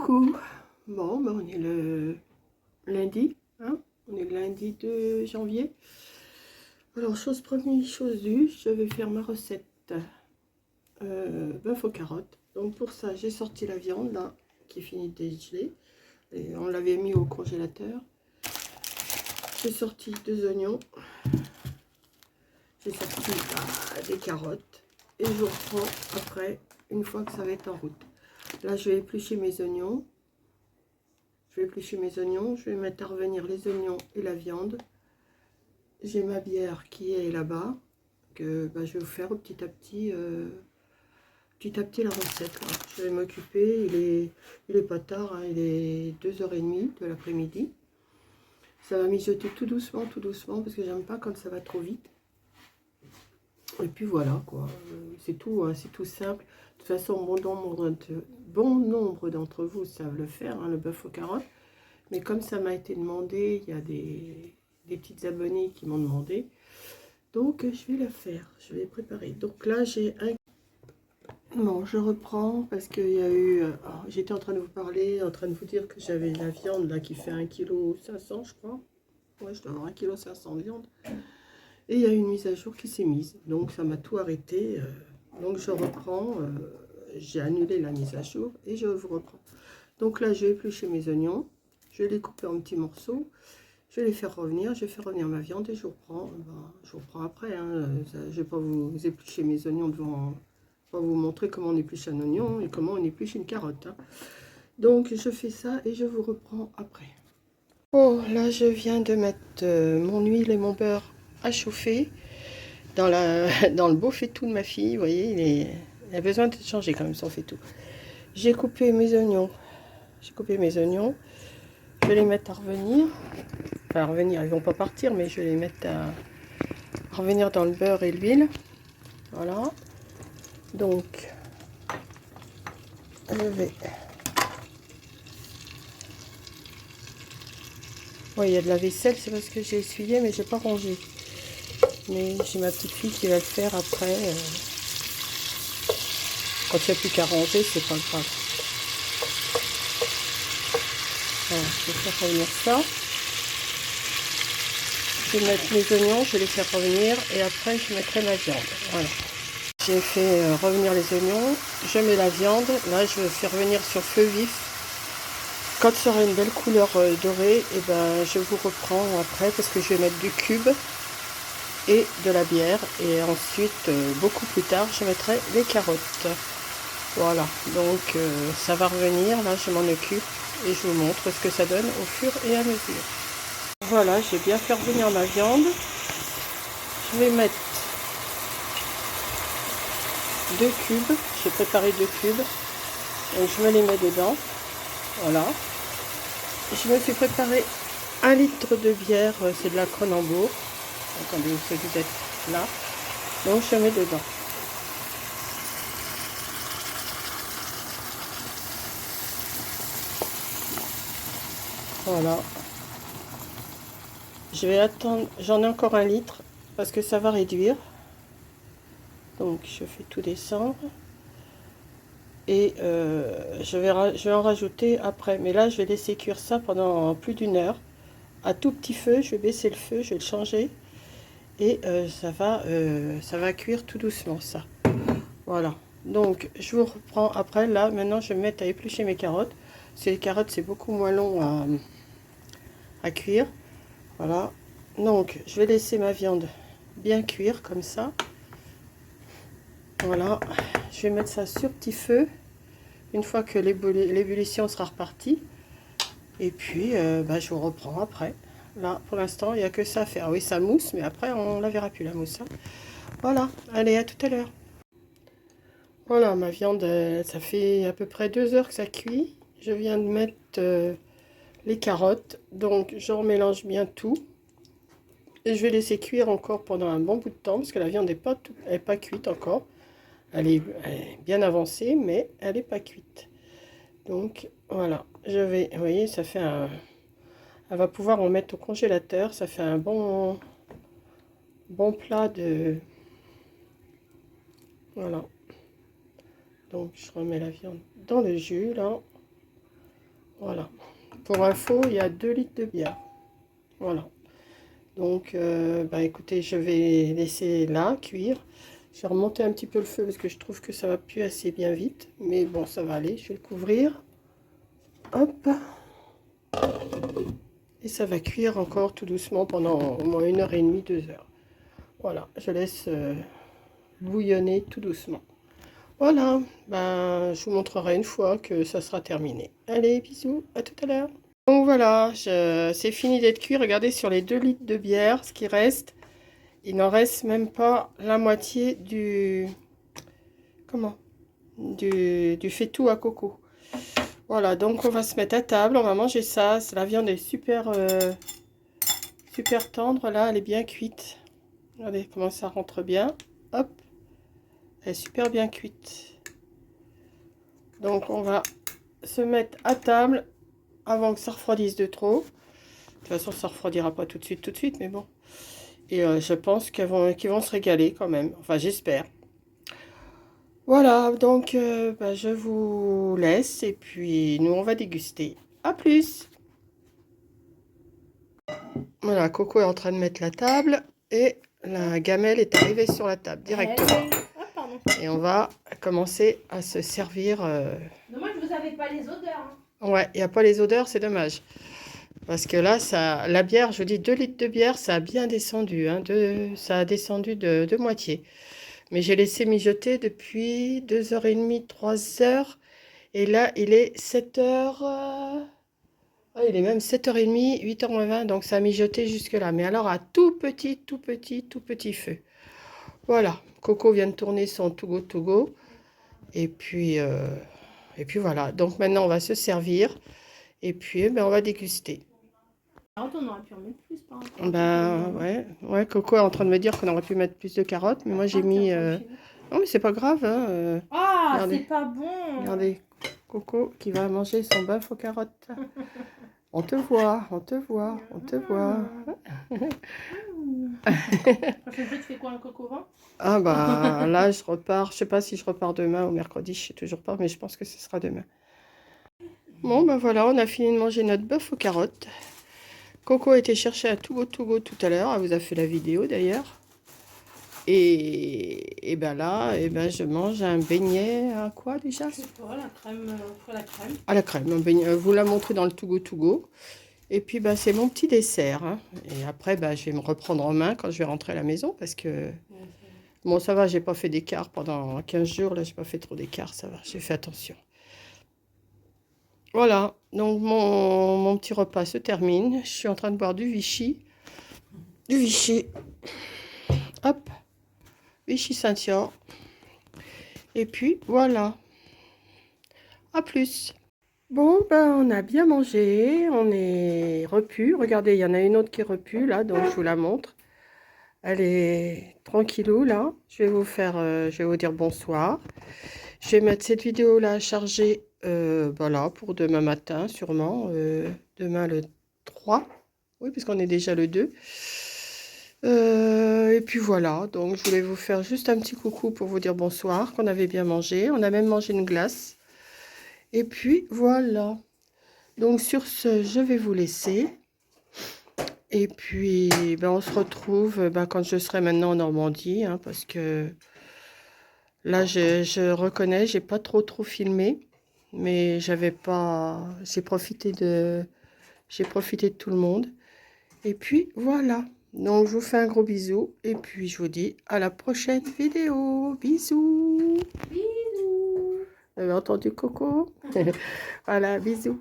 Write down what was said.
Coucou. Bon, ben on est le lundi, hein? On est le lundi 2 janvier. Alors, première chose due, je vais faire ma recette bœuf aux carottes. Donc pour ça, j'ai sorti la viande là, qui est finie de dégeler. Et on l'avait mis au congélateur. J'ai sorti 2 oignons. J'ai sorti des carottes. Et je reprends après, une fois que ça va être en route. Là, je vais éplucher mes oignons. Je vais mettre à revenir les oignons et la viande. J'ai ma bière qui est là-bas, que je vais vous faire petit à petit la recette. Là. Je vais m'occuper, il est pas tard, hein, il est 2h30 de l'après-midi. Ça va mijoter tout doucement, parce que j'aime pas quand ça va trop vite. Et puis voilà, quoi. C'est tout, hein, c'est tout simple. De toute façon, bon nombre d'entre vous savent le faire, hein, le bœuf aux carottes. Mais comme ça m'a été demandé, il y a des petites abonnées qui m'ont demandé. Donc, je vais la faire. Je vais préparer. Donc là, j'ai un... Bon, je reprends parce qu'il y a eu... j'étais en train de vous parler, en train de vous dire que j'avais la viande là qui fait 1,5 kg, je crois. Ouais, je dois avoir 1,5 kg de viande. Et il y a une mise à jour qui s'est mise. Donc, ça m'a tout arrêté. Donc, je reprends. J'ai annulé la mise à jour et je vous reprends. Donc là, je vais éplucher mes oignons. Je vais les couper en petits morceaux. Je vais les faire revenir. Je vais faire revenir ma viande et je vous reprends après. Hein. Je ne vais pas vous éplucher mes oignons devant. Je vais vous montrer comment on épluche un oignon et comment on épluche une carotte. Hein. Donc je fais ça et je vous reprends après. Oh, là je viens de mettre mon huile et mon beurre à chauffer dans le beau faitout de ma fille. Vous voyez, il a besoin de changer quand même son faitout. J'ai coupé mes oignons. Je vais les mettre à revenir. Enfin, à revenir, ils vont pas partir, mais je vais les mettre à revenir dans le beurre et l'huile. Voilà. Donc, je vais... Oui, il y a de la vaisselle, c'est parce que j'ai essuyé, mais j'ai pas rangé. Mais j'ai ma petite fille qui va le faire après. Quand il n'y a plus qu'à ranger, c'est pas grave. Voilà, je vais faire revenir ça. Je vais mettre mes oignons, je vais les faire revenir et après je mettrai ma viande. Voilà. J'ai fait revenir les oignons, je mets la viande. Là, je vais faire revenir sur feu vif. Quand ça aura une belle couleur dorée, et ben, je vous reprends après parce que je vais mettre du cube et de la bière. Et ensuite, beaucoup plus tard, je mettrai les carottes. Voilà, donc ça va revenir. Là, je m'en occupe et je vous montre ce que ça donne au fur et à mesure. Voilà, j'ai bien fait revenir ma viande. Je vais mettre 2 cubes. J'ai préparé 2 cubes. Donc, je me les mets dedans. Voilà. Je me suis préparé 1 litre de bière, c'est de la Kronenbourg. Attendez, c'est que vous êtes là. Donc je mets dedans. Voilà. Je vais attendre, j'en ai encore 1 litre parce que ça va réduire. Donc je fais tout descendre. Et je vais en rajouter après. Mais là, je vais laisser cuire ça pendant plus d'1 heure. À tout petit feu, je vais baisser le feu, je vais le changer. Et ça va cuire tout doucement, ça. Voilà. Donc, je vous reprends après. Là, maintenant, je vais me mettre à éplucher mes carottes. Parce que les carottes, c'est beaucoup moins long à cuire. Voilà. Donc, je vais laisser ma viande bien cuire, comme ça. Voilà. Je vais mettre ça sur petit feu. Une fois que l'ébullition sera repartie. Et puis, je vous reprends après. Là, pour l'instant, il n'y a que ça à faire. Oui, ça mousse, mais après, on la verra plus, la mousse. Hein. Voilà. Allez, à tout à l'heure. Voilà, ma viande, ça fait à peu près 2 heures que ça cuit. Je viens de mettre les carottes. Donc, je remélange bien tout. Et je vais laisser cuire encore pendant un bon bout de temps. Parce que la viande n'est pas cuite encore. Elle est bien avancée, mais elle n'est pas cuite. Donc, voilà. Vous voyez, ça fait un... Elle va pouvoir en mettre au congélateur. Ça fait un bon plat de... Voilà. Donc, je remets la viande dans le jus, là. Voilà. Pour info, il y a 2 litres de bière. Voilà. Donc, écoutez, je vais laisser là cuire. Je vais remonter un petit peu le feu parce que je trouve que ça va plus assez bien vite. Mais bon, ça va aller. Je vais le couvrir. Hop. Et ça va cuire encore tout doucement pendant au moins 1h30, 2 heures. Voilà, je laisse bouillonner tout doucement. Voilà, je vous montrerai une fois que ça sera terminé. Allez, bisous, à tout à l'heure. Donc voilà, c'est fini d'être cuit. Regardez sur les 2 litres de bière, ce qui reste. Il n'en reste même pas la moitié du... Comment? Du faitout à coco. Voilà, donc on va se mettre à table, on va manger ça. La viande est super, super tendre, là, elle est bien cuite. Regardez comment ça rentre bien. Hop, elle est super bien cuite. Donc on va se mettre à table avant que ça refroidisse de trop. De toute façon, ça refroidira pas tout de suite, mais bon. Et je pense qu'ils vont se régaler quand même. Enfin, j'espère. Voilà, donc je vous laisse et puis nous, on va déguster. À plus! Voilà, Coco est en train de mettre la table et la gamelle est arrivée sur la table directement. Et on va commencer à se servir. Dommage, vous n'avez pas les odeurs. Hein. Ouais, il n'y a pas les odeurs, c'est dommage. Parce que là, la bière, je dis 2 litres de bière, ça a bien descendu. Hein, ça a descendu de moitié. Mais j'ai laissé mijoter depuis 2h30, 3h. Et là, il est 7h. Il est même 7h30, 8h20. Donc ça a mijoté jusque-là. Mais alors à tout petit feu. Voilà. Coco vient de tourner son to go. Et puis voilà. Donc maintenant, on va se servir. Et puis, on va déguster. On aurait pu en mettre plus par rapport ouais, Coco est en train de me dire qu'on aurait pu mettre plus de carottes, mais moi j'ai mis... Non, mais c'est pas grave, hein. C'est pas bon. Regardez, Coco qui va manger son bœuf aux carottes. On te voit. Prochaine fois, tu fais quoi, un coco vin? Ah là, je repars. Je sais pas si je repars demain ou mercredi, je sais toujours pas, mais je pense que ce sera demain. Bon, voilà, on a fini de manger notre bœuf aux carottes. Coco a été chercher à To Go tout à l'heure. Elle vous a fait la vidéo d'ailleurs. Et là, je mange un beignet à quoi déjà? Je sais pas, la crème, la crème. À la crème, un beignet. Je vous la montrer dans le To Go. Et puis, c'est mon petit dessert. Hein. Et après, je vais me reprendre en main quand je vais rentrer à la maison parce que... Bon, ça va, j'ai pas fait d'écart pendant 15 jours. Là, j'ai pas fait trop d'écart, ça va. J'ai fait attention. Voilà, donc mon petit repas se termine. Je suis en train de boire du Vichy. Hop, Vichy Saint-Yor. Et puis, voilà. À plus. Bon, on a bien mangé. On est repu. Regardez, il y en a une autre qui est repue, là, donc je vous la montre. Elle est tranquillou, là. Je vais vous dire bonsoir. Je vais mettre cette vidéo-là à charger, voilà, pour demain matin, sûrement. Demain, le 3. Oui, puisqu'on est déjà le 2. Et puis voilà, donc je voulais vous faire juste un petit coucou pour vous dire bonsoir, qu'on avait bien mangé. On a même mangé une glace. Et puis voilà. Donc sur ce, je vais vous laisser. Et puis on se retrouve quand je serai maintenant en Normandie, hein, parce que là je reconnais, j'ai pas trop filmé, mais j'ai profité de tout le monde. Et puis voilà. Donc, je vous fais un gros bisou. Et puis, je vous dis à la prochaine vidéo. Bisous. Bisous. Vous avez entendu Coco? Voilà, bisous.